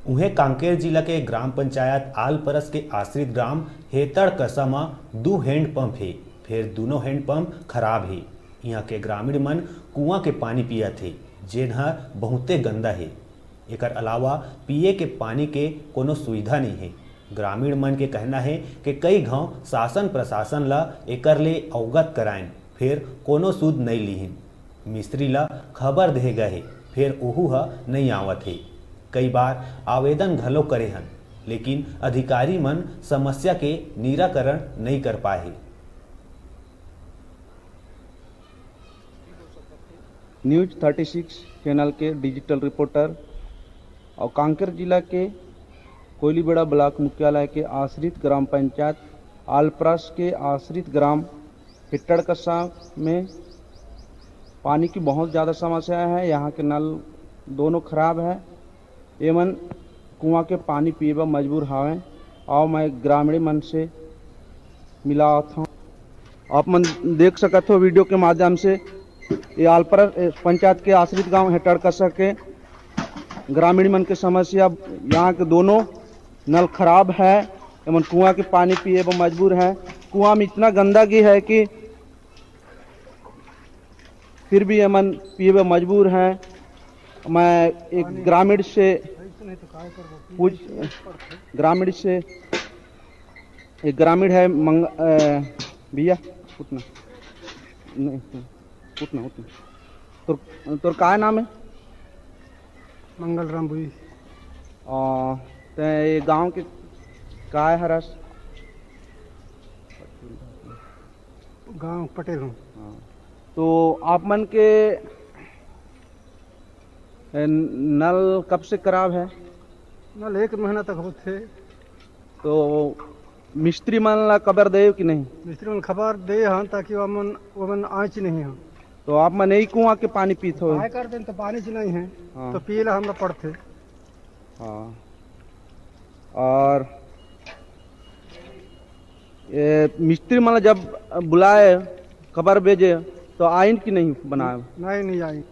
उन्हें कांकेर जिला के ग्राम पंचायत आलपरस के आश्रित ग्राम हेतड़ कसा में 2 हैंडपंप है। फिर दोनों हैंडपंप खराब है। यहाँ के ग्रामीण मन कुआं के पानी पिया थे, जेनहा बहुते गंदा है। एकर अलावा पिए के पानी के कोनो सुविधा नहीं है। ग्रामीण मन के कहना है कि कई गांव शासन प्रशासन ला एकर ले अवगत कराएं, फिर कोनो सूद नहीं लीहिन। मिस्त्री ला खबर दे गए, फिर ओहू ह नहीं आवत है। कई बार आवेदन घलो करे हन, लेकिन अधिकारी मन समस्या के निराकरण नहीं कर पाए। न्यूज 36 चैनल के डिजिटल रिपोर्टर और कांकेर जिला के कोयलीबेड़ा ब्लॉक मुख्यालय के आश्रित ग्राम पंचायत आलपरस के आश्रित ग्राम हिट्टड़कसा में पानी की बहुत ज़्यादा समस्या है। यहाँ के नल दोनों खराब है, एवं कुआं के पानी पीबा मजबूर हावें। और मैं ग्रामीण मन से मिला था। आप मन देख सकते हो वीडियो के माध्यम से, ये आलपरस पंचायत के आश्रित गांव हिट्टड़कसा के ग्रामीण मन के समस्या। यहाँ के दोनों नल खराब है एवं कुआं के पानी पिए व मजबूर है। कुआं में इतना गंदगी है कि फिर भी एमन पिए व मजबूर है। मैं एक ग्रामीण से एक ग्रामीण है भैया उतना नहीं उतना तो क्या नाम है? मंगल राम भुई। तो ये गांव के का है हरस? गांव पटेल हूँ। तो आप मन के नल कब से खराब है? नल 1 महीना तक होते। तो मिस्त्री मन ला खबर दे कि नहीं? मिस्त्री मन खबर दे हन ताकि वमन आँच नहीं है। तो आप मन यही कुआं के पानी पीते हो? आय कर दें तो पानी से नहीं है। हाँ। तो पिए ला हम लोग पड़ते। हाँ। और ये मिस्त्री मन जब बुलाए खबर भेजे तो आइन की नहीं बनाए? नहीं आई।